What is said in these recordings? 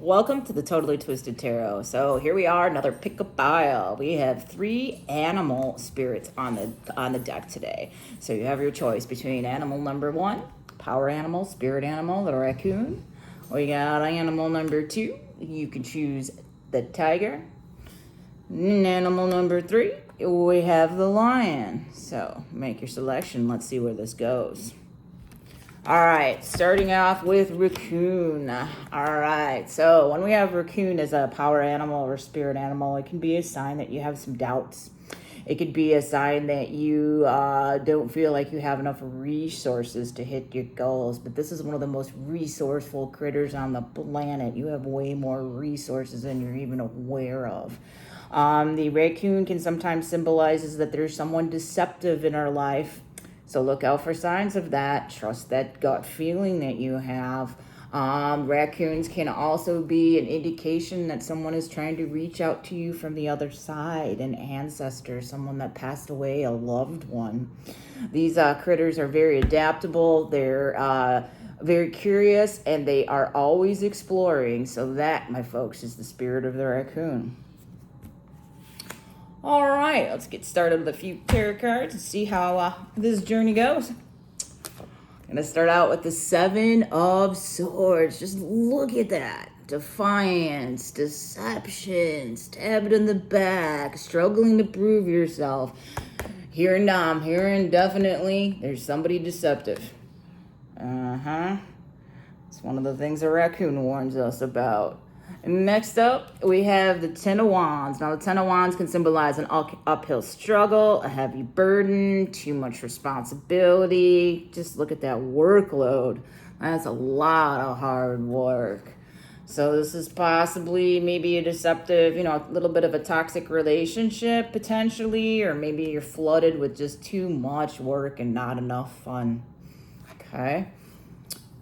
Welcome to the Totally Twisted Tarot. So here we are, another pick-up pile. We have 3 animal spirits on the deck today. So you have your choice between animal number 1, power animal, spirit animal, the raccoon. We got animal number 2. You can choose the tiger. And animal number 3, we have the lion. So make your selection. Let's see where this goes. All right, starting off with Racoon. All right, so when we have Racoon as a power animal or spirit animal, it can be a sign that you have some doubts. It could be a sign that you don't feel like you have enough resources to hit your goals. But this is one of the most resourceful critters on the planet. You have way more resources than you're even aware of. The raccoon can sometimes symbolize that there's someone deceptive in our life. So look out for signs of that. Trust that gut feeling that you have. Raccoons can also be an indication that someone is trying to reach out to you from the other side, an ancestor, someone that passed away, a loved one. These critters are very adaptable. They're very curious, and they are always exploring. So that, my folks, is the spirit of the raccoon. All right, let's get started with a few tarot cards and see how this journey goes. I'm going to start out with the 7 of Swords. Just look at that. Defiance, deception, stabbed in the back, struggling to prove yourself. Here and definitely there's somebody deceptive. It's one of the things a raccoon warns us about. Next up, we have the 10 of Wands. Now, the 10 of Wands can symbolize an uphill struggle, a heavy burden, too much responsibility. Just look at that workload. That's a lot of hard work. So this is possibly maybe a deceptive, a little bit of a toxic relationship potentially, or maybe you're flooded with just too much work and not enough fun. Okay.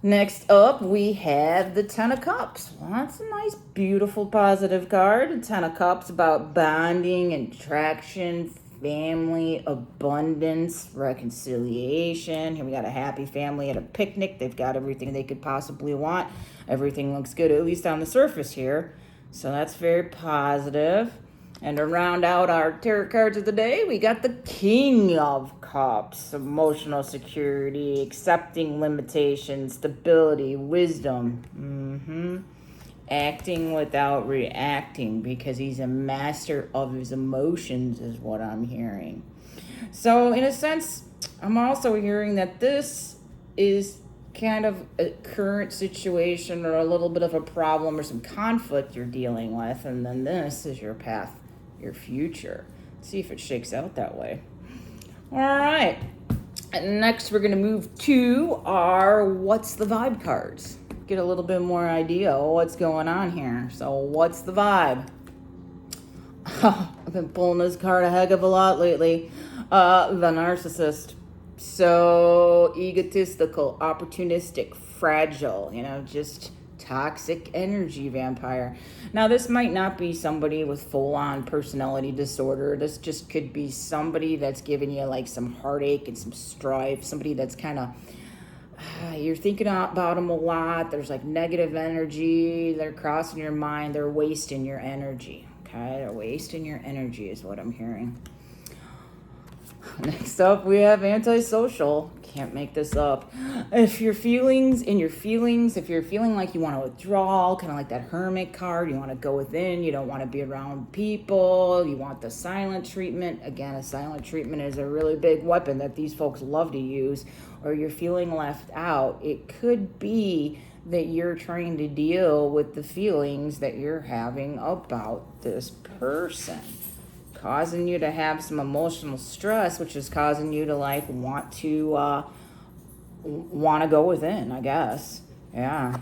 Next up, we have the 10 of Cups. Well, that's a nice, beautiful, positive card. The 10 of Cups about bonding, attraction, family, abundance, reconciliation. Here we got a happy family at a picnic. They've got everything they could possibly want. Everything looks good, at least on the surface here. So that's very positive. And to round out our tarot cards of the day, we got the King of Cups. Emotional security, accepting limitations, stability, wisdom. Acting without reacting because he's a master of his emotions is what I'm hearing. So in a sense, I'm also hearing that this is kind of a current situation or a little bit of a problem or some conflict you're dealing with. And then this is your path, your future. Let's see if it shakes out that way. All right. And next, we're going to move to our What's the Vibe cards. Get a little bit more idea of what's going on here. So, what's the vibe? I've been pulling this card a heck of a lot lately. The Narcissist. So, egotistical, opportunistic, fragile, just toxic energy vampire. Now, this might not be somebody with full-on personality disorder. This just could be somebody that's giving you like some heartache and some strife. Somebody that's kind of, you're thinking about them a lot. There's like negative energy. They're crossing your mind. They're wasting your energy. Okay, they're wasting your energy is what I'm hearing. Next up, we have antisocial. Can't make this up. If you're feeling like you want to withdraw, kind of like that hermit card, you want to go within, you don't want to be around people, you want the silent treatment. Again, a silent treatment is a really big weapon that these folks love to use. Or you're feeling left out. It could be that you're trying to deal with the feelings that you're having about this person, causing you to have some emotional stress, which is causing you to like want to go within, I guess. Yeah.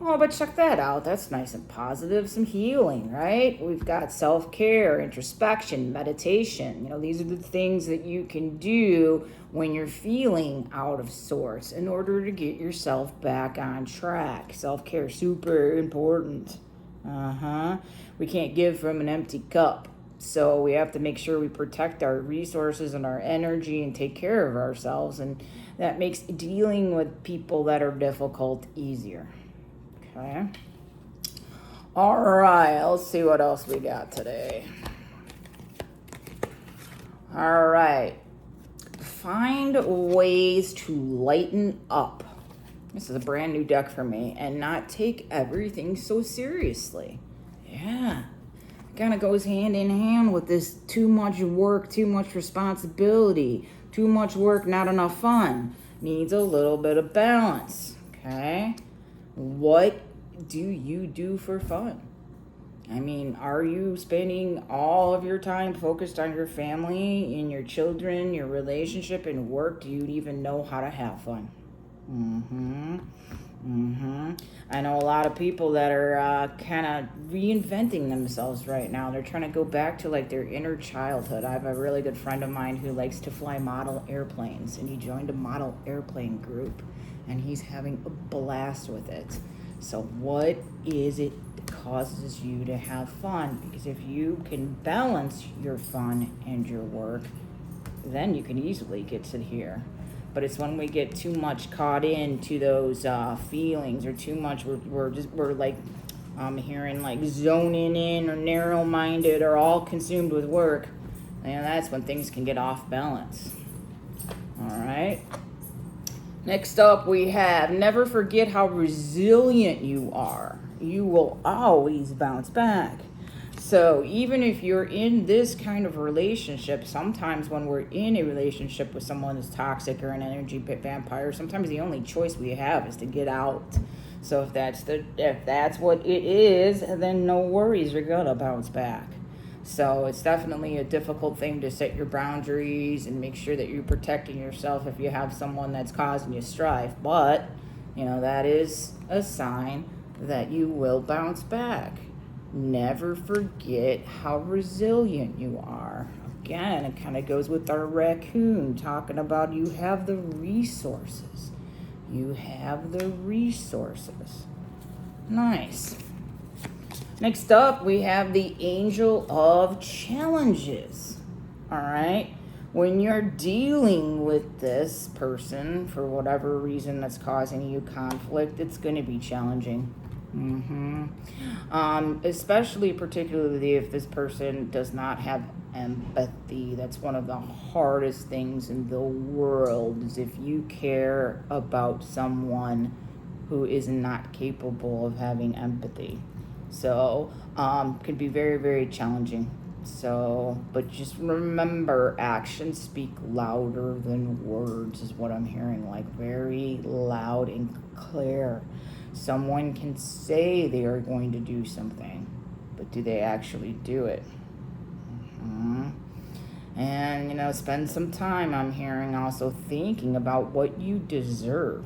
Oh, but check that out. That's nice and positive. Some healing, right? We've got self-care, introspection, meditation. These are the things that you can do when you're feeling out of sorts in order to get yourself back on track. Self-care, super important. We can't give from an empty cup. So we have to make sure we protect our resources and our energy and take care of ourselves. And that makes dealing with people that are difficult easier. Okay. All right, let's see what else we got today. All right. Find ways to lighten up. This is a brand new deck for me, and not take everything so seriously. Yeah. Kind of goes hand in hand with this too much work, too much responsibility, too much work, not enough fun. Needs a little bit of balance. Okay. What do you do for fun? I mean, are you spending all of your time focused on your family and your children, your relationship, and work? Do you even know how to have fun? I know a lot of people that are kind of reinventing themselves right now. They're trying to go back to like their inner childhood. I have a really good friend of mine who likes to fly model airplanes, and he joined a model airplane group, and he's having a blast with it. So what is it that causes you to have fun? Because if you can balance your fun and your work, then you can easily get to here. But it's when we get too much caught into those feelings, or too much, we're like hearing like zoning in, or narrow-minded, or all consumed with work, and that's when things can get off balance. All right. Next up, we have never forget how resilient you are. You will always bounce back. So even if you're in this kind of relationship, sometimes when we're in a relationship with someone who's toxic or an energy vampire, sometimes the only choice we have is to get out. So if that's what it is, then no worries, you're gonna bounce back. So it's definitely a difficult thing to set your boundaries and make sure that you're protecting yourself if you have someone that's causing you strife. But, that is a sign that you will bounce back. Never forget how resilient you are. Again, it kind of goes with our raccoon, talking about you have the resources. You have the resources. Nice. Next up, we have the Angel of Challenges. All right. When you're dealing with this person, for whatever reason that's causing you conflict, it's going to be challenging. Especially particularly if this person does not have empathy. That's one of the hardest things in the world, is if you care about someone who is not capable of having empathy. So can be very, very challenging. So, but just remember, actions speak louder than words is what I'm hearing, like very loud and clear. Someone can say they are going to do something, but do they actually do it? And, spend some time, I'm hearing, also thinking about what you deserve.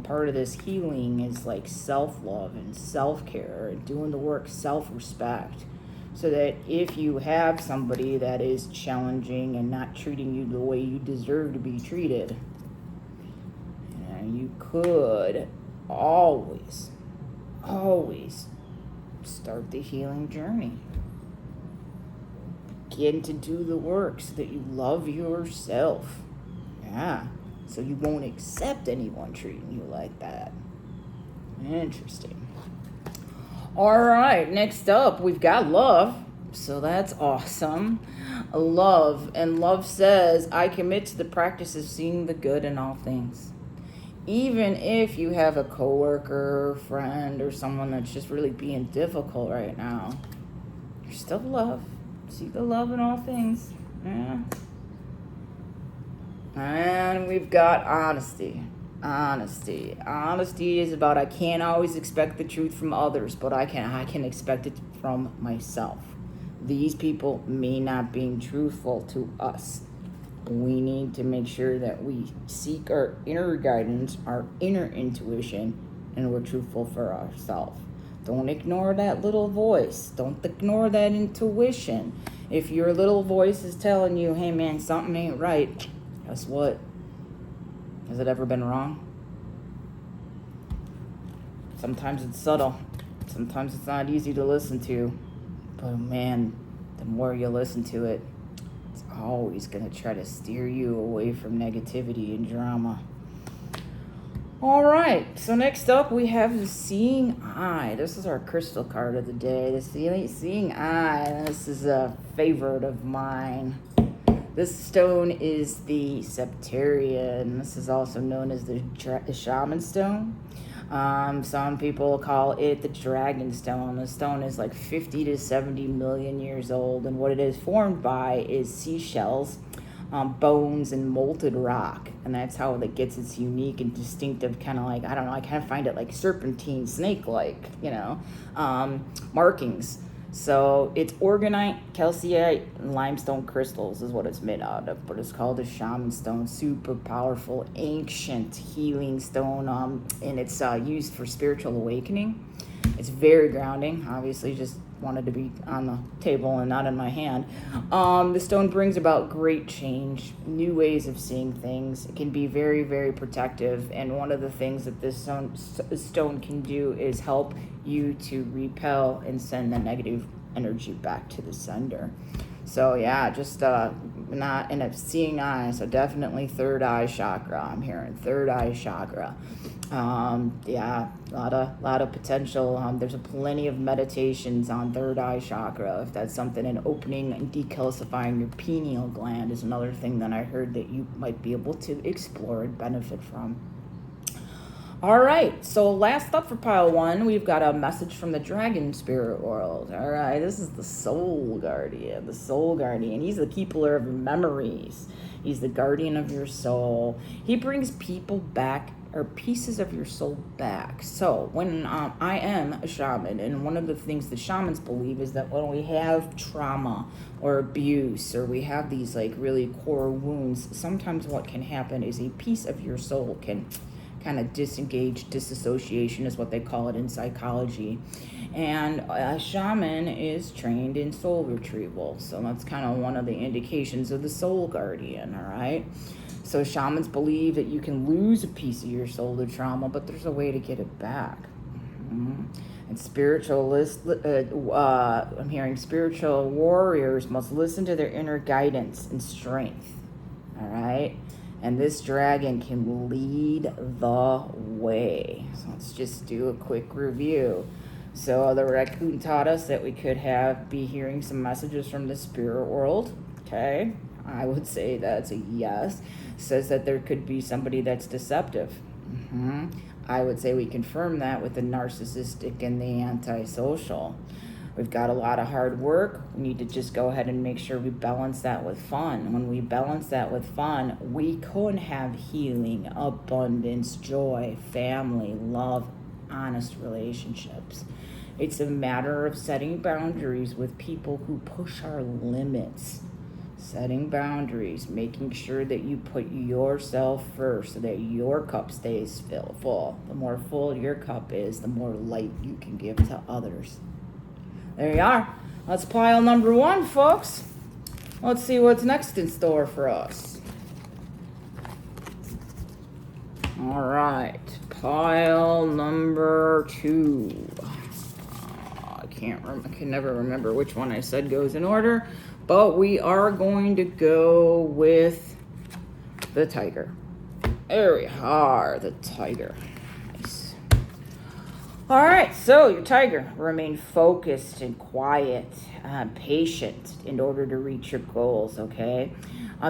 Part of this healing is like self-love and self-care and doing the work, self-respect. So that if you have somebody that is challenging and not treating you the way you deserve to be treated, you could always start the healing journey. Begin to do the work so that you love yourself. Yeah. So you won't accept anyone treating you like that. Interesting. All right. Next up, we've got love. So that's awesome. Love. And love says, I commit to the practice of seeing the good in all things. Even if you have a coworker, friend, or someone that's just really being difficult right now, you're still love. See the love in all things. Yeah. And we've got honesty. Honesty is about, I can't always expect the truth from others, but I can expect it from myself. These people may not be truthful to us. We need to make sure that we seek our inner guidance, our inner intuition, and we're truthful for ourselves. Don't ignore that little voice. Don't ignore that intuition. If your little voice is telling you, hey man, something ain't right, guess what? Has it ever been wrong? Sometimes it's subtle. Sometimes it's not easy to listen to. But man, the more you listen to it, it's always going to try to steer you away from negativity and drama. All right, so next up we have the Seeing Eye. This is our crystal card of the day, the Seeing Eye. This is a favorite of mine. This stone is the Septarian. This is also known as the Shaman Stone. Some people call it the Dragon Stone. The stone is like 50 to 70 million years old, and what it is formed by is seashells, bones, and molten rock, and that's how it gets its unique and distinctive kind of like, I don't know, I kind of find it like serpentine, snake-like, markings. So it's organite, calcite, and limestone crystals is what it's made out of, but it's called a shaman stone. Super powerful, ancient healing stone, and it's used for spiritual awakening. It's very grounding. Obviously, just wanted to be on the table and not in my hand. The stone brings about great change, new ways of seeing things. It can be very, very protective. And one of the things that this stone can do is help you to repel and send the negative energy back to the sender. So yeah, just not in a seeing eye. So definitely third eye chakra. I'm hearing third eye chakra. Yeah, a lot of potential. There's plenty of meditations on third eye chakra. If that's something, and opening and decalcifying your pineal gland is another thing that I heard that you might be able to explore and benefit from. All right, so last up for pile one, we've got a message from the dragon spirit world. All right, this is the soul guardian. The soul guardian, he's the keeper of memories. He's the guardian of your soul. He brings people back, or pieces of your soul back. So when I am a shaman, and one of the things the shamans believe is that when we have trauma or abuse, or we have these like really core wounds, sometimes what can happen is a piece of your soul can kind of disengage. Disassociation is what they call it in psychology. And a shaman is trained in soul retrieval. So that's kind of one of the indications of the soul guardian, all right? So shamans believe that you can lose a piece of your soul to trauma, but there's a way to get it back. Mm-hmm. And I'm hearing spiritual warriors must listen to their inner guidance and strength, all right? And this dragon can lead the way. So let's just do a quick review. So the Racoon taught us that we could be hearing some messages from the spirit world. Okay, I would say that's a yes. Says that there could be somebody that's deceptive. I would say we confirm that with the narcissistic and the antisocial. We've got a lot of hard work. We need to just go ahead and make sure we balance that with fun. When we balance that with fun, we can have healing, abundance, joy, family, love, honest relationships. It's a matter of setting boundaries with people who push our limits. Setting boundaries, making sure that you put yourself first so that your cup stays full. The more full your cup is, the more light you can give to others. There you are. That's pile number one, folks. Let's see what's next in store for us. All right, pile number two. I can never remember which one I said goes in order, but we are going to go with the tiger. There we are, the tiger. Nice. All right, so your tiger, remain focused and quiet, patient in order to reach your goals, okay?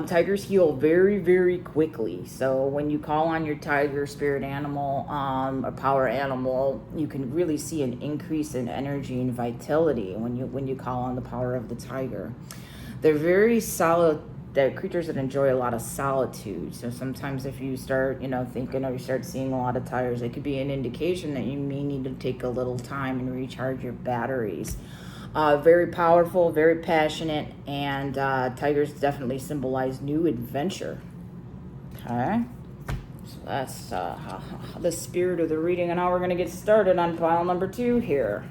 Tigers heal very, very quickly. So when you call on your tiger, spirit animal, or power animal, you can really see an increase in energy and vitality when you call on the power of the tiger. They're very solid. They're creatures that enjoy a lot of solitude. So sometimes if you start, thinking, or you start seeing a lot of tigers, it could be an indication that you may need to take a little time and recharge your batteries. Very powerful, very passionate, and tigers definitely symbolize new adventure. Okay, so that's the spirit of the reading, and now we're going to get started on pile number two here.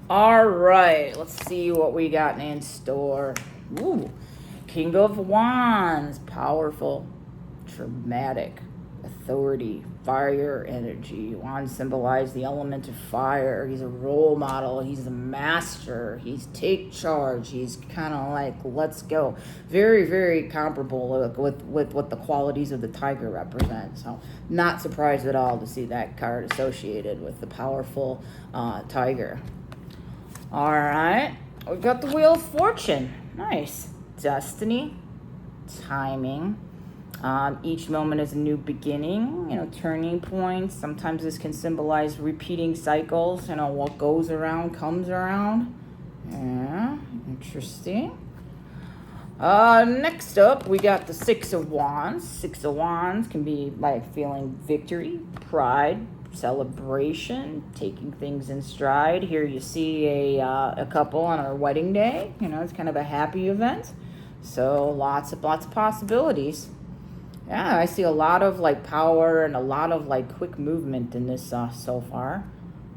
All right, let's see what we got in store. Ooh, King of Wands, powerful, dramatic, authority, fire energy. Wands symbolize the element of fire. He's a role model. He's a master. He's take charge. He's kind of like, let's go. Very, very comparable with what the qualities of the tiger represent. So not surprised at all to see that card associated with the powerful tiger. All right. We've got the Wheel of Fortune. Nice. Destiny. Timing. Each moment is a new beginning, turning points. Sometimes this can symbolize repeating cycles, what goes around comes around. Yeah, interesting. Next up, we got the Six of Wands. Six of Wands can be like feeling victory, pride, celebration, taking things in stride. Here you see a couple on our wedding day. It's kind of a happy event. So lots of possibilities. Yeah, I see a lot of like power and a lot of like quick movement in this so far.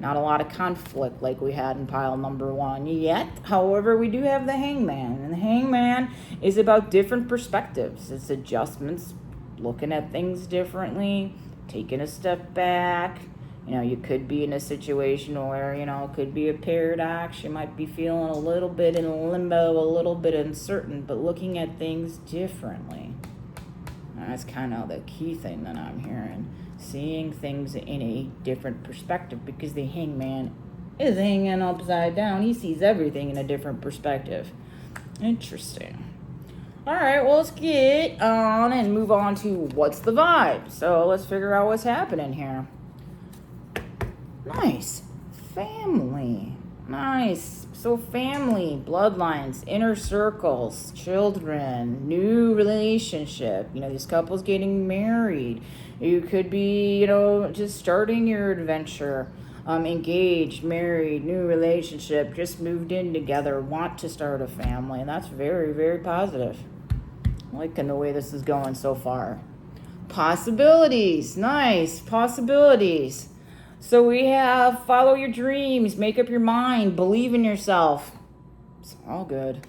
Not a lot of conflict like we had in pile number 1 yet. However, we do have the Hangman. And the Hangman is about different perspectives. It's adjustments, looking at things differently, taking a step back. You could be in a situation where, it could be a paradox. You might be feeling a little bit in limbo, a little bit uncertain, but looking at things differently. That's kind of the key thing that I'm hearing. Seeing things in a different perspective, because the Hangman is hanging upside down. He sees everything in a different perspective. Interesting. All right, well, let's get on and move on to what's the vibe. So let's figure out what's happening here. Nice. Family. Nice. So family, bloodlines, inner circles, children, new relationship. This couple's getting married. You could be, just starting your adventure. Engaged, married, new relationship, just moved in together, want to start a family. And that's very, very positive. I'm liking the way this is going so far. Possibilities. Nice. Possibilities. So we have follow your dreams, make up your mind, believe in yourself. It's all good.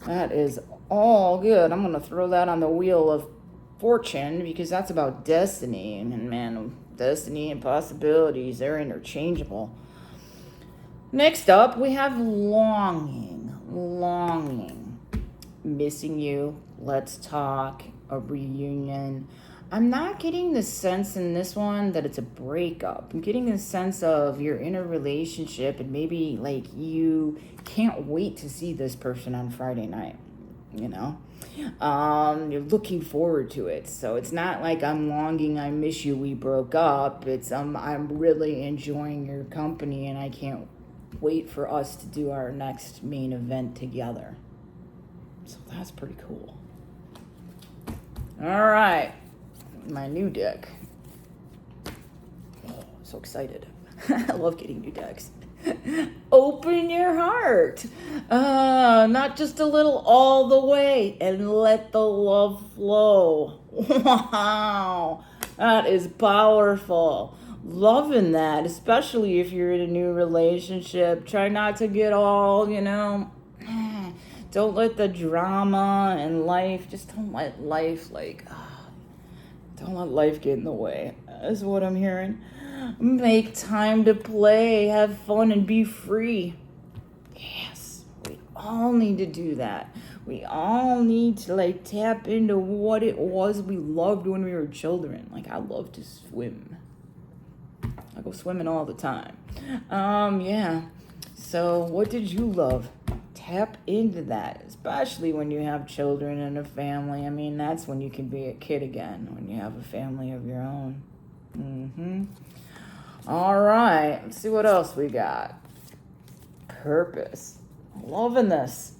That is all good. I'm going to throw that on the Wheel of Fortune because that's about destiny. And man, destiny and possibilities, they're interchangeable. Next up, we have longing. Missing you, let's talk, a reunion. I'm not getting the sense in this one that it's a breakup. I'm getting the sense of you're in a relationship and maybe like you can't wait to see this person on Friday night, You're looking forward to it. So it's not like I'm longing, I miss you, we broke up. It's I'm really enjoying your company and I can't wait for us to do our next main event together. So that's pretty cool. All right. My new deck. Oh, so excited. I love getting new decks. Open your heart. Not just a little, all the way, and let the love flow. Wow. That is powerful. Loving that, especially if you're in a new relationship. Try not to get all, don't let the drama and life, just don't let life don't let life get in the way. That's what I'm hearing. Make time to play, have fun, and be free. Yes, we all need to do that. We all need to tap into what it was we loved when we were children. I love to swim. I go swimming all the time. Yeah. So what did you love? Tap into that, especially when you have children and a family. I mean, that's when you can be a kid again, when you have a family of your own. All right, let's see what else we got. Purpose. Loving this.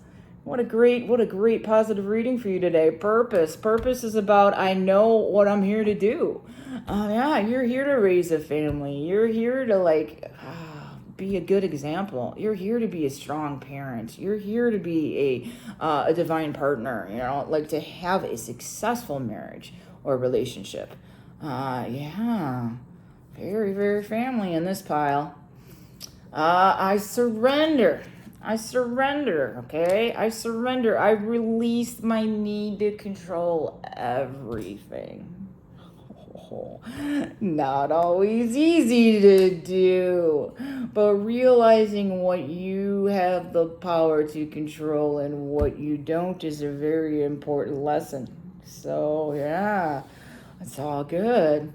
What a great positive reading for you today. Purpose. Purpose is about, I know what I'm here to do. Yeah, you're here to raise a family. You're here to be a good example. You're here to be a strong parent. You're here to be a divine partner, to have a successful marriage or relationship. Yeah, very, very family in this pile. I surrender, okay? I surrender. I release my need to control everything. Not always easy to do, but realizing what you have the power to control and what you don't is a very important lesson. So, yeah, it's all good.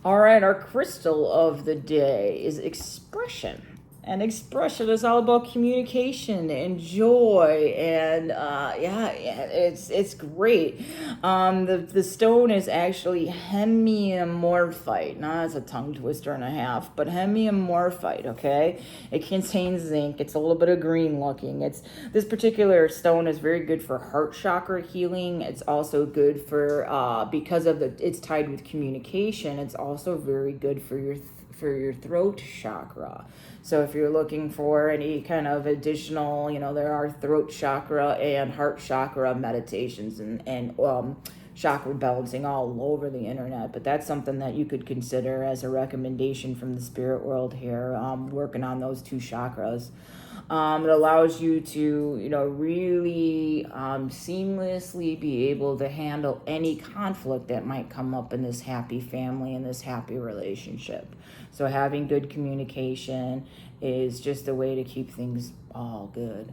All right, our crystal of the day is expression. And expression is all about communication and joy, and it's great. The stone is actually hemiamorphite. Now that's a tongue twister and a half, but hemiamorphite. Okay, it contains zinc. It's a little bit of green looking. This particular stone is very good for heart chakra healing. It's also good for because of it's tied with communication. It's also very good for your throat chakra. So if you're looking for any kind of additional, there are throat chakra and heart chakra meditations and chakra balancing all over the internet. But that's something that you could consider as a recommendation from the spirit world here, working on those two chakras. It allows you to, really seamlessly be able to handle any conflict that might come up in this happy family and this happy relationship. So having good communication is just a way to keep things all good.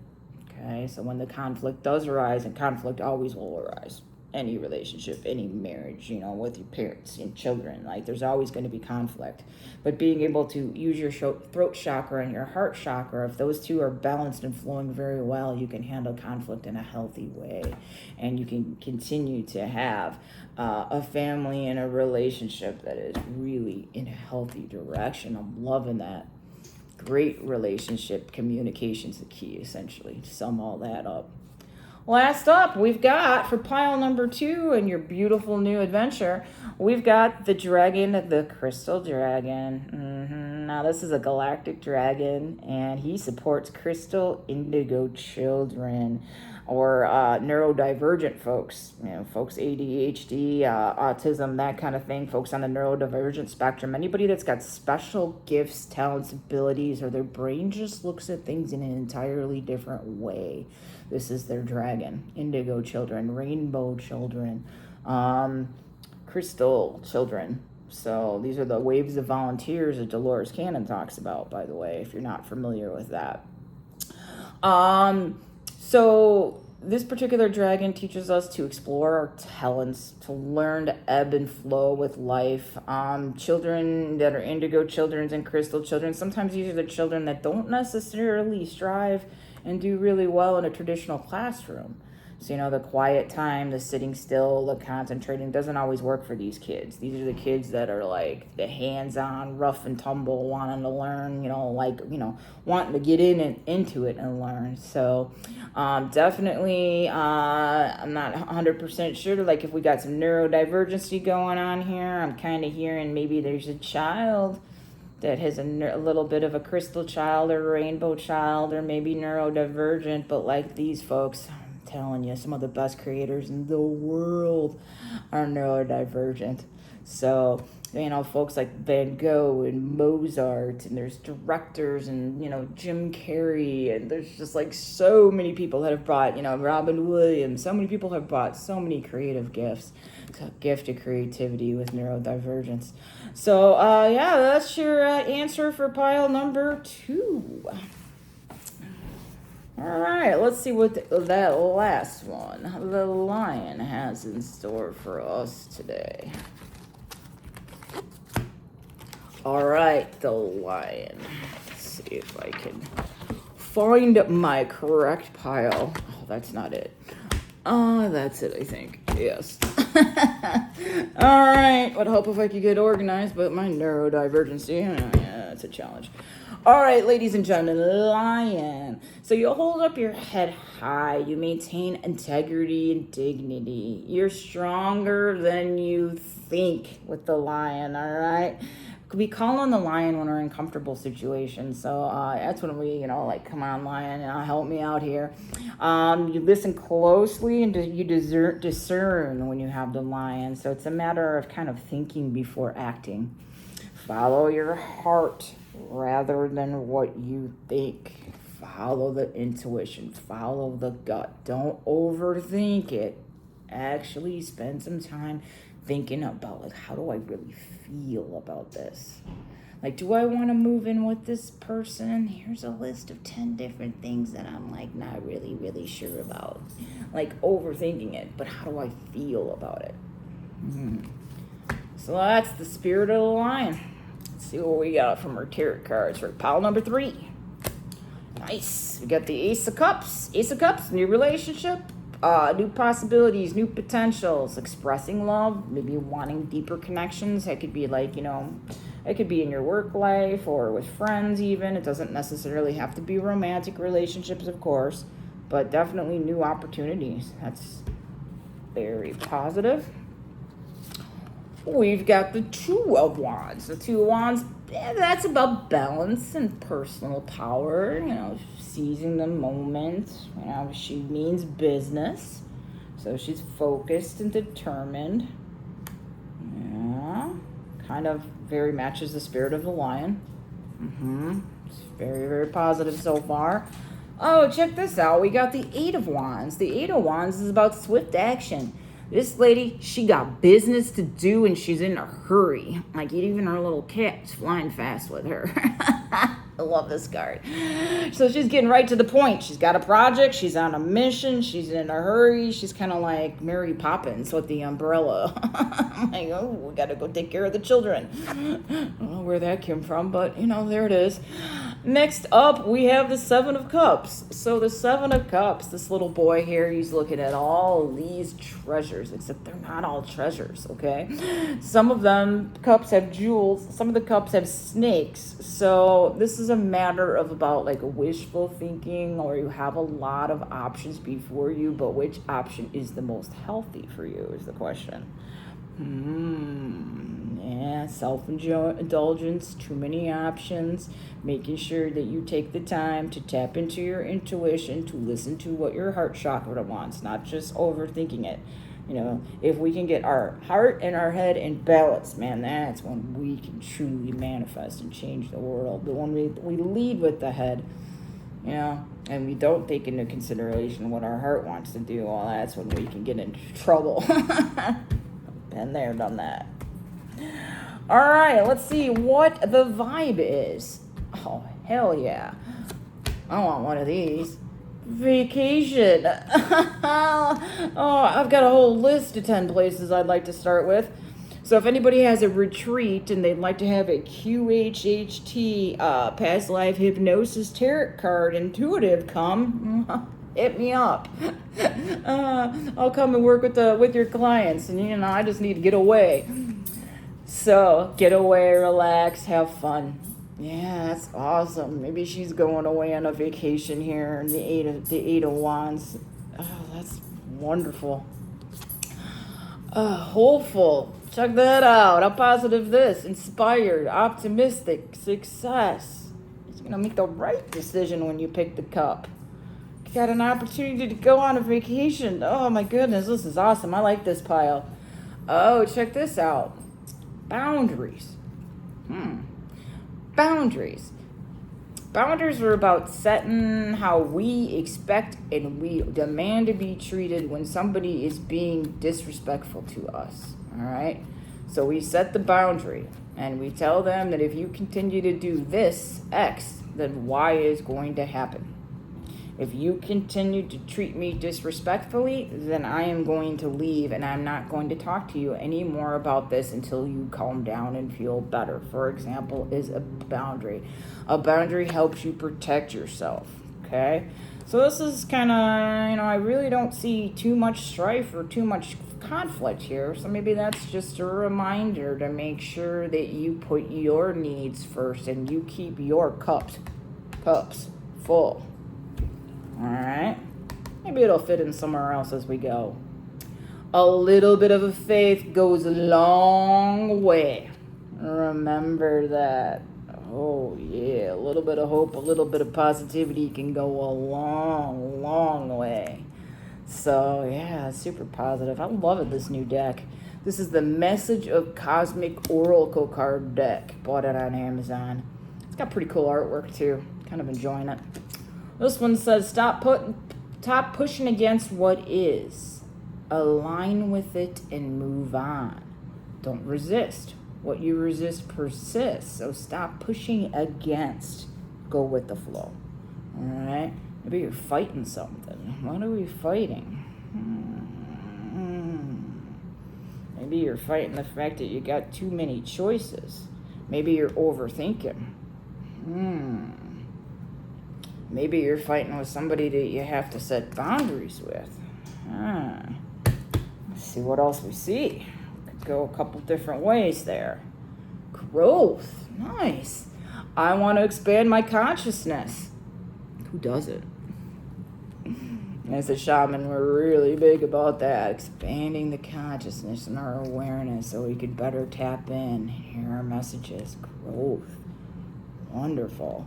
Okay, so when the conflict does arise, and conflict always will arise, any relationship, any marriage, with your parents and children, like there's always going to be conflict. But being able to use your throat chakra and your heart chakra, if those two are balanced and flowing very well, you can handle conflict in a healthy way, and you can continue to have a family and a relationship that is really in a healthy direction. I'm loving that. Great relationship. Communication's the key, essentially, to sum all that up. Last up, we've got, for pile number 2 in your beautiful new adventure, we've got the dragon, the crystal dragon. Now, this is a galactic dragon, and he supports crystal indigo children, or neurodivergent folks, folks ADHD, autism, that kind of thing, folks on the neurodivergent spectrum, anybody that's got special gifts, talents, abilities, or their brain just looks at things in an entirely different way. This is their dragon. Indigo children, rainbow children, crystal children. So these are the waves of volunteers that Dolores Cannon talks about, by the way, if you're not familiar with that. So this particular dragon teaches us to explore our talents, to learn to ebb and flow with life. Children that are indigo children and crystal children, sometimes these are the children that don't necessarily strive and do really well in a traditional classroom. So, the quiet time, the sitting still, the concentrating doesn't always work for these kids. These are the kids that are like the hands-on, rough and tumble, wanting to learn, wanting to get into it and learn. So, definitely, I'm not 100% sure, like if we got some neurodivergency going on here. I'm kind of hearing maybe there's a child that has a little bit of a crystal child or a rainbow child, or maybe neurodivergent, but like these folks, I'm telling you, some of the best creators in the world are neurodivergent. So, folks like Van Gogh and Mozart, and there's directors and, Jim Carrey, and there's just like so many people that have brought, Robin Williams, so many people have brought so many creative gifts. Gift of creativity with neurodivergence. So, that's your answer for pile number 2. All right, let's see what that last one, the lion, has in store for us today. All right, the lion. Let's see if I can find my correct pile. Oh, that's not it. That's it, I think. Yes. All right. Would hope if I could get organized, but my neurodivergency, that's a challenge. All right, ladies and gentlemen, lion. So you hold up your head high. You maintain integrity and dignity. You're stronger than you think with the lion, all right? We call on the lion when we're in comfortable situations. So that's when we, come on, lion, help me out here. You listen closely and you discern when you have the lion. So it's a matter of kind of thinking before acting. Follow your heart rather than what you think. Follow the intuition. Follow the gut. Don't overthink it. Actually spend some time thinking about, like, how do I really feel about this? Like, do I want to move in with this person? Here's a list of 10 different things that I'm, like, not really, really sure about. Like, overthinking it. But how do I feel about it? So that's the spirit of the lion. Let's see what we got from our tarot cards for pile number 3. Nice. We got the Ace of Cups. Ace of Cups, new relationship. New possibilities, new potentials, expressing love, maybe wanting deeper connections. That could be like, it could be in your work life or with friends even. It doesn't necessarily have to be romantic relationships, of course, but definitely new opportunities. That's very positive. We've got the Two of Wands. The Two of Wands, that's about balance and personal power, seizing the moment. She means business. So she's focused and determined. Yeah. Kind of very matches the spirit of the lion. It's very, very positive so far. Oh, check this out. We got the Eight of Wands. The Eight of Wands is about swift action. This lady, she got business to do and she's in a hurry. Like, even her little cat's flying fast with her. I love this card. So she's getting right to the point. She's got a project. She's on a mission. She's in a hurry. She's kind of like Mary Poppins with the umbrella. I'm like, oh, we got to go take care of the children. I don't know where that came from, but, there it is. Next up, we have the Seven of Cups. So the Seven of Cups, this little boy here, he's looking at all these treasures, except they're not all treasures, okay? Some of them cups have jewels. Some of the cups have snakes. So this is a matter of about like a wishful thinking, or you have a lot of options before you, but which option is the most healthy for you is the question. Yeah, self-indulgence, too many options, making sure that you take the time to tap into your intuition, to listen to what your heart chakra wants, not just overthinking it. If we can get our heart and our head in balance, man, that's when we can truly manifest and change the world. But when we lead with the head, and we don't take into consideration what our heart wants to do, well, that's when we can get into trouble. Been there, done that. All right, let's see what the vibe is. Oh, hell yeah. I want one of these. Vacation. Oh, I've got a whole list of 10 places I'd like to start with. So if anybody has a retreat and they'd like to have a QHHT, past life hypnosis tarot card intuitive come, hit me up. I'll come and work with your clients, and I just need to get away. So get away, relax, have fun. Yeah, that's awesome. Maybe she's going away on a vacation here, and the Eight of Wands. Oh, that's wonderful. Hopeful. Check that out. How positive this. Inspired, optimistic, success. You're gonna make the right decision when you pick the cup. You got an opportunity to go on a vacation. Oh my goodness, this is awesome. I like this pile. Oh, check this out. Boundaries. Boundaries. Boundaries are about setting how we expect and we demand to be treated when somebody is being disrespectful to us. All right? So we set the boundary and we tell them that if you continue to do this, X, then Y is going to happen. If you continue to treat me disrespectfully, then I am going to leave and I'm not going to talk to you anymore about this until you calm down and feel better. For example, is a boundary. A boundary helps you protect yourself, okay? So this is kind of, I really don't see too much strife or too much conflict here. So maybe that's just a reminder to make sure that you put your needs first and you keep your cups full. All right, maybe it'll fit in somewhere else as we go. A little bit of a faith goes a long way. Remember that. Oh, yeah, a little bit of hope, a little bit of positivity can go a long, long way. So, yeah, super positive. I love it, this new deck. This is the Message of Cosmic Oracle card deck. Bought it on Amazon. It's got pretty cool artwork, too. Kind of enjoying it. This one says, stop pushing against what is. Align with it and move on. Don't resist. What you resist persists. So stop pushing against. Go with the flow. All right? Maybe you're fighting something. What are we fighting? Maybe you're fighting the fact that you got too many choices. Maybe you're overthinking. Maybe you're fighting with somebody that you have to set boundaries with. Let's see what else we see. Could go a couple different ways there. Growth. Nice. I want to expand my consciousness. Who doesn't? As a shaman, we're really big about that. Expanding the consciousness and our awareness so we could better tap in, hear our messages. Growth. Wonderful.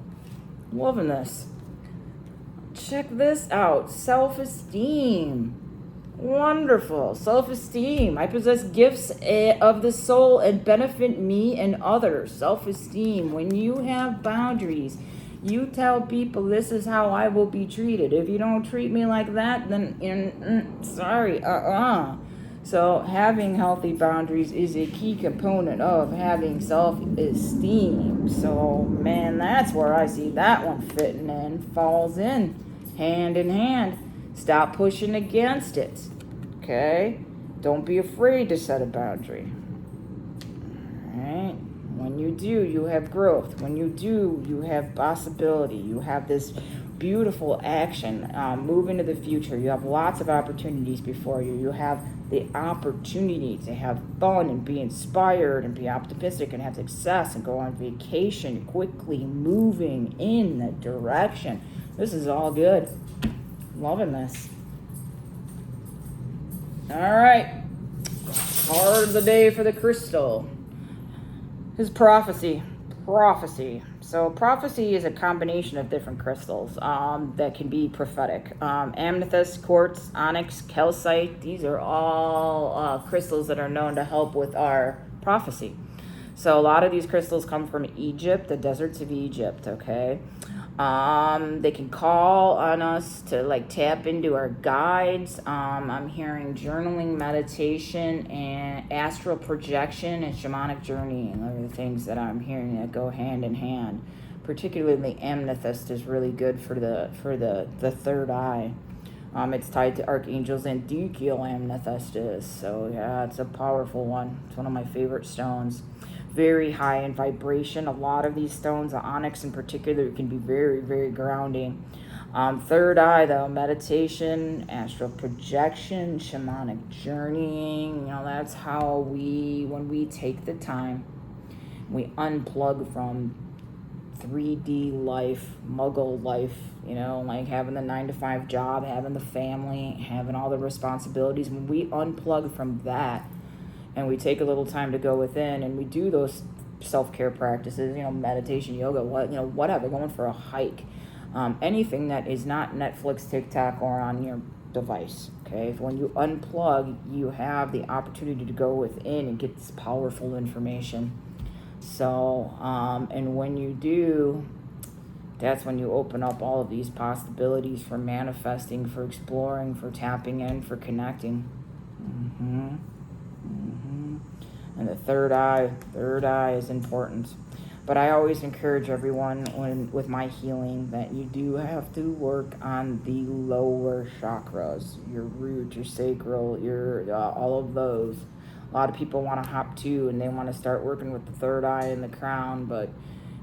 Loving this. Check this out. Self-esteem. Wonderful. Self-esteem. I possess gifts of the soul and benefit me and others. Self-esteem. When you have boundaries, you tell people this is how I will be treated. If you don't treat me like that, then sorry. So having healthy boundaries is a key component of having self-esteem. So, man, that's where I see that one fitting in. Falls in hand. Stop pushing against it. Okay? Don't be afraid to set a boundary. All right? When you do, you have growth. When you do, you have possibility. You have this beautiful action. Move into the future. You have lots of opportunities before you. You have the opportunity to have fun and be inspired and be optimistic and have success and go on vacation quickly, moving in that direction. This is all good. Loving this. All right. Card of the day for the crystal is prophecy. So prophecy is a combination of different crystals that can be prophetic. Amethyst, quartz, onyx, calcite, these are all crystals that are known to help with our prophecy. So a lot of these crystals come from Egypt, the deserts of Egypt, okay? They can call on us to like tap into our guides. I'm hearing journaling, meditation, and astral projection and shamanic journeying are the things that I'm hearing that go hand in hand. Particularly amethyst is really good for the third eye. It's tied to archangels and Dekiel amethyst is. So yeah, it's a powerful one. It's one of my favorite stones. Very high in vibration. A lot of these stones, the onyx in particular, can be very, very grounding. Third eye, though, meditation, astral projection, shamanic journeying. That's how when we take the time, we unplug from 3D life, muggle life, like having the 9-to-5 job, having the family, having all the responsibilities. When we unplug from that, and we take a little time to go within, and we do those self-care practices, meditation, yoga, whatever, going for a hike, anything that is not Netflix, TikTok, or on your device, okay? When you unplug, you have the opportunity to go within and get this powerful information. So, and when you do, that's when you open up all of these possibilities for manifesting, for exploring, for tapping in, for connecting. And the third eye is important. But I always encourage everyone with my healing that you do have to work on the lower chakras, your root, your sacral, your all of those. A lot of people want to hop to and they want to start working with the third eye and the crown, but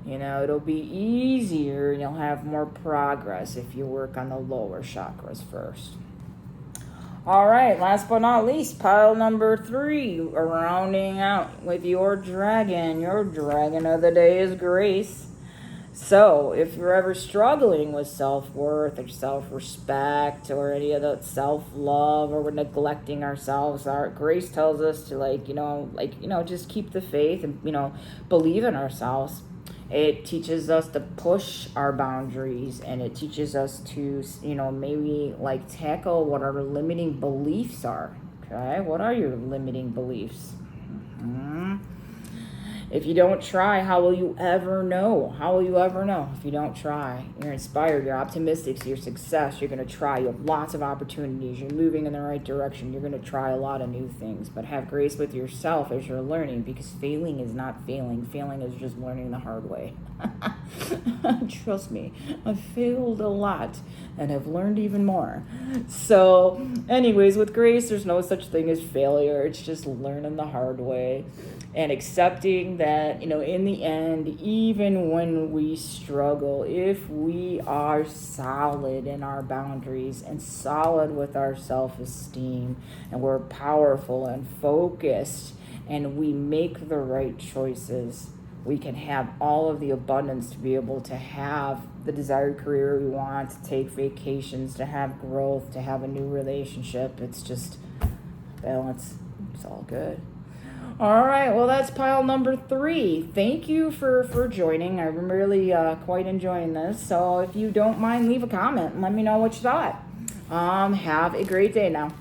it'll be easier and you'll have more progress if you work on the lower chakras first. All right, last but not least, pile number 3, rounding out with your dragon. Your dragon of the day is Grace. So if you're ever struggling with self-worth or self-respect or any of that self-love, or we're neglecting ourselves, our Grace tells us to just keep the faith and, believe in ourselves. It teaches us to push our boundaries, and it teaches us to, maybe tackle what our limiting beliefs are. Okay, what are your limiting beliefs? If you don't try, how will you ever know? How will you ever know if you don't try? You're inspired, you're optimistic to your success, you're going to try, you have lots of opportunities, you're moving in the right direction, you're going to try a lot of new things, but have grace with yourself as you're learning, because failing is not failing. Failing is just learning the hard way. Trust me, I've failed a lot and have learned even more. So anyways, with grace, there's no such thing as failure. It's just learning the hard way and accepting that, in the end, even when we struggle, if we are solid in our boundaries and solid with our self-esteem, and we're powerful and focused and we make the right choices, we can have all of the abundance to be able to have the desired career we want, to take vacations, to have growth, to have a new relationship. It's just balance. It's all good. All right, well, that's pile number 3. Thank you for joining. I'm really quite enjoying this. So if you don't mind, leave a comment and let me know what you thought. Have a great day now.